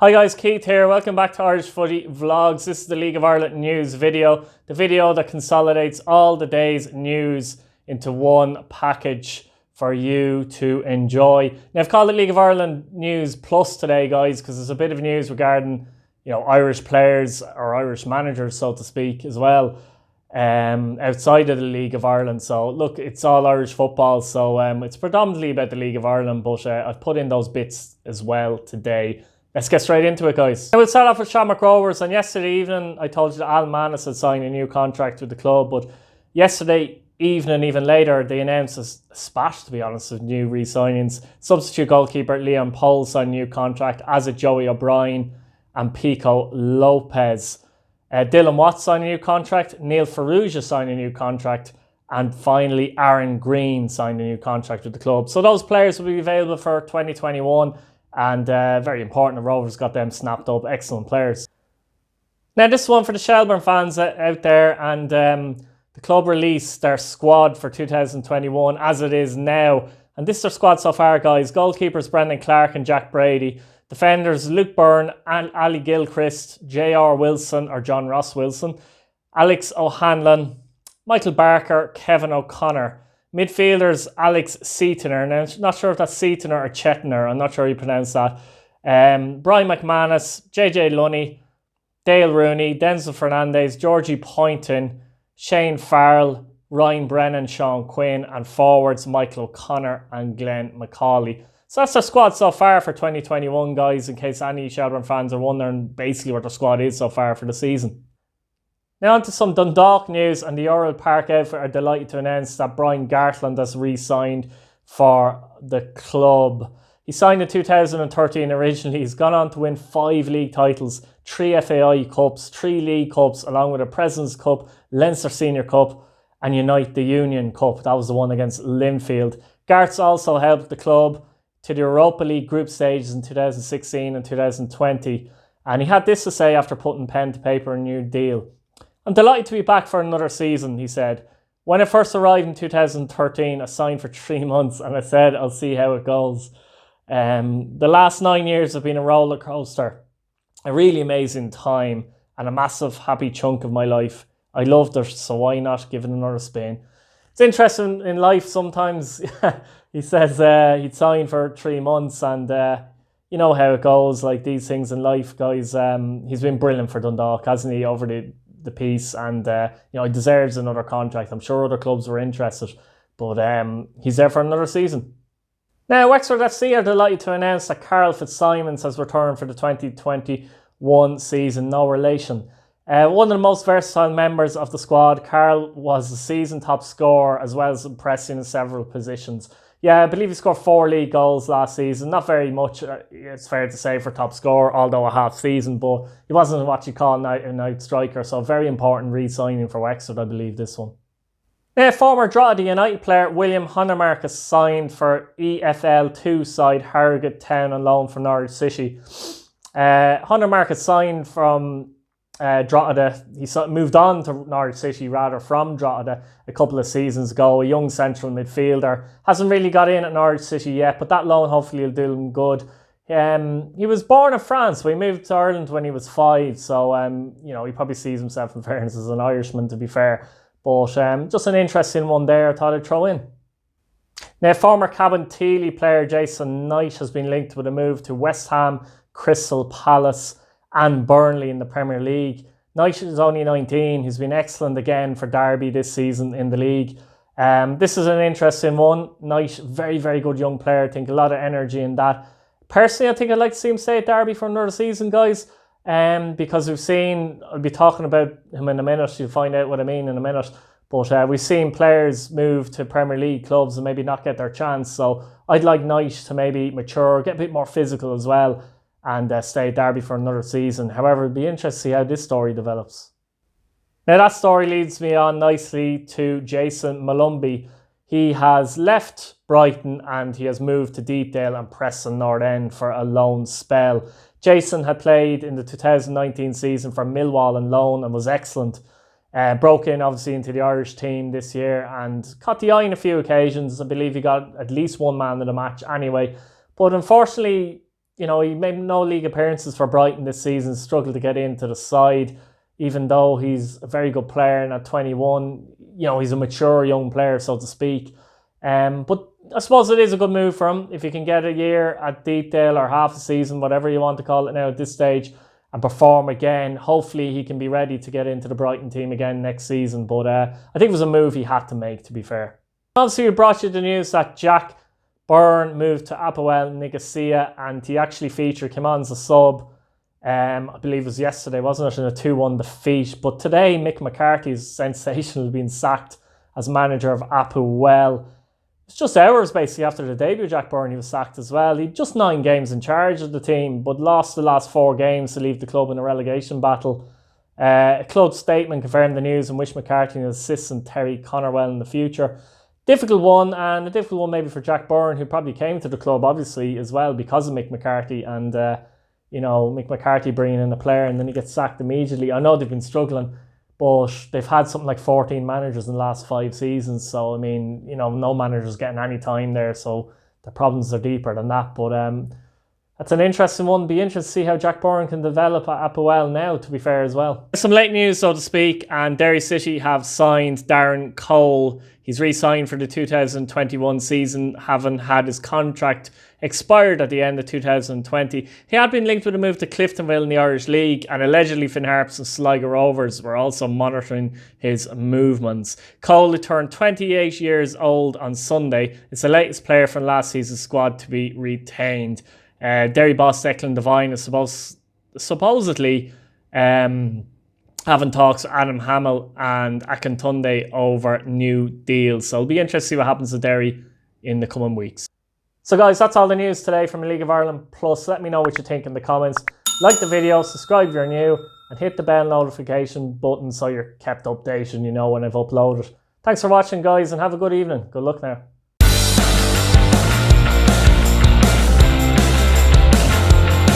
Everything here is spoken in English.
Hi guys, Keith here. Welcome back to Irish Footy Vlogs. This is the League of Ireland news video. The video that consolidates all the day's news into one package for you to enjoy. Now I've called it League of Ireland News Plus today, guys, because there's a bit of news regarding, Irish players or Irish managers, so to speak, as well, outside of the League of Ireland. So look, it's all Irish football, so it's predominantly about the League of Ireland, but I've put in those bits as well today. Let's get straight into it, guys. We'll start off with Shamrock Rovers, and yesterday evening I told you that Al Manis had signed a new contract with the club, but yesterday evening, even later, they announced a spat, to be honest, of new re-signings. Substitute goalkeeper Leon Pohl signed a new contract, as did Joey O'Brien and Pico Lopez. Dylan Watts signed a new contract, Neil Farrugia signed a new contract, and finally Aaron Green signed a new contract with the club. So those players will be available for 2021, and very important, the Rovers got them snapped up. Excellent players. Now this one for the Shelbourne fans out there, and the club released their squad for 2021 as it is now. And this is their squad so far, guys. Goalkeepers Brendan Clark and Jack Brady. Defenders Luke Byrne and Ali Gilchrist, J.R. Wilson or John Ross Wilson, Alex O'Hanlon, Michael Barker, Kevin O'Connor. Midfielders Alex Seatoner. Now, I'm not sure if that's Seatoner or Chetner. I'm not sure how you pronounce that. Brian McManus, JJ Lunny, Dale Rooney, Denzel Fernandez, Georgie Poynton, Shane Farrell, Ryan Brennan, Sean Quinn, and forwards Michael O'Connor and Glenn McCauley. So that's their squad so far for 2021, guys, in case any Shelbourne fans are wondering basically what their squad is so far for the season. Now on to some Dundalk news, and the Oriel Park outfit are delighted to announce that Brian Gartland has re-signed for the club. He signed in 2013 originally. He's gone on to win 5 league titles, 3 FAI Cups, 3 League Cups, along with a President's Cup, Leinster Senior Cup, and Unite the Union Cup. That was the one against Linfield. Gart's also helped the club to the Europa League group stages in 2016 and 2020. And he had this to say after putting pen to paper a new deal. "I'm delighted to be back for another season," he said. "When I first arrived in 2013, I signed for 3 months and I said I'll see how it goes. The last 9 years have been a roller coaster, a really amazing time and a massive happy chunk of my life. I loved it, so why not give it another spin?" It's interesting in life sometimes. He says he'd signed for 3 months, and you know how it goes, like these things in life, guys. He's been brilliant for Dundalk, hasn't he, over the piece, and he deserves another contract. I'm sure other clubs were interested, but he's there for another season. Now, Wexford FC are delighted to announce that Carl Fitzsimons has returned for the 2021 season. No relation. One of the most versatile members of the squad, Carl was the season top scorer as well as impressing in several positions. Yeah, I believe he scored 4 league goals last season. Not very much, it's fair to say, for top scorer, although a half season, but he wasn't what you call a night striker, so very important re-signing for Wexford, I believe, this one. Now, former Drogheda United player William Hunnemark has signed for EFL 2 side Harrogate Town on loan from Norwich City. Hunnemark has signed from Drogheda. He moved on to Norwich City rather from Drogheda a couple of seasons ago. A young central midfielder, hasn't really got in at Norwich City yet, but that loan hopefully will do him good. He was born in France, but he moved to Ireland when he was 5, so he probably sees himself, in fairness, as an Irishman, to be fair. But just an interesting one there I thought I'd throw in. Now, former Cabin Teely player Jason Knight has been linked with a move to West Ham, Crystal Palace and Burnley in the Premier League. Knight is only 19. He's been excellent again for Derby this season in the league. This is an interesting one. Knight, very, very good young player. I think a lot of energy in that. Personally, I think I'd like to see him stay at Derby for another season, guys, because I'll be talking about him in a minute. You'll find out what I mean in a minute. But we've seen players move to Premier League clubs and maybe not get their chance. So I'd like Knight to maybe mature, get a bit more physical as well, and stay at Derby for another season. However, it'd be interesting to see how this story develops. Now, that story leads me on nicely to Jason Malumbi. He has left Brighton and he has moved to Deepdale and Preston North End for a loan spell. Jason had played in the 2019 season for Millwall on loan and was excellent. Broke in obviously into the Irish team this year and caught the eye on a few occasions. I believe he got at least 1 man of the match anyway. But unfortunately, he made no league appearances for Brighton this season, struggled to get into the side, even though he's a very good player and at 21, he's a mature young player, so to speak. But I suppose it is a good move for him if he can get a year at Deepdale or half a season, whatever you want to call it now at this stage, and perform again. Hopefully he can be ready to get into the Brighton team again next season. But I think it was a move he had to make, to be fair. Obviously, we brought you the news that Jack Byrne moved to Apoel Nicosia, and he actually came on as a sub. I believe it was yesterday, wasn't it, in a 2-1 defeat. But today, Mick McCarthy is sensational, being sacked as manager of Apoel. It's just hours basically after the debut of Jack Byrne, he was sacked as well. He'd just 9 games in charge of the team, but lost the last 4 games to leave the club in a relegation battle. A club statement confirmed the news and wished McCarthy and his assistant Terry Connor well in the future. Difficult one, and a difficult one maybe for Jack Byrne, who probably came to the club obviously as well because of Mick McCarthy, and Mick McCarthy bringing in a player and then he gets sacked immediately. I know they've been struggling, but they've had something like 14 managers in the last 5 seasons. So, I mean, no manager's getting any time there. So the problems are deeper than that. But that's an interesting one. Be interested to see how Jack Byrne can develop at Apoel now, to be fair as well. Some late news, so to speak, and Derry City have signed Darren Cole. He's re-signed for the 2021 season, having had his contract expired at the end of 2020. He had been linked with a move to Cliftonville in the Irish League, and allegedly Finn Harps and Sligo Rovers were also monitoring his movements. Cole, who turned 28 years old on Sunday, is the latest player from last season's squad to be retained. Derry boss Declan Devine is supposedly having talks with Adam Hamill and Akintunde over new deals. So it'll be interesting to see what happens to Derry in the coming weeks. So guys, that's all the news today from League of Ireland Plus. Let me know what you think in the comments. Like the video, subscribe if you're new, and hit the bell notification button so you're kept updated, when I've uploaded. Thanks for watching, guys, and have a good evening. Good luck now.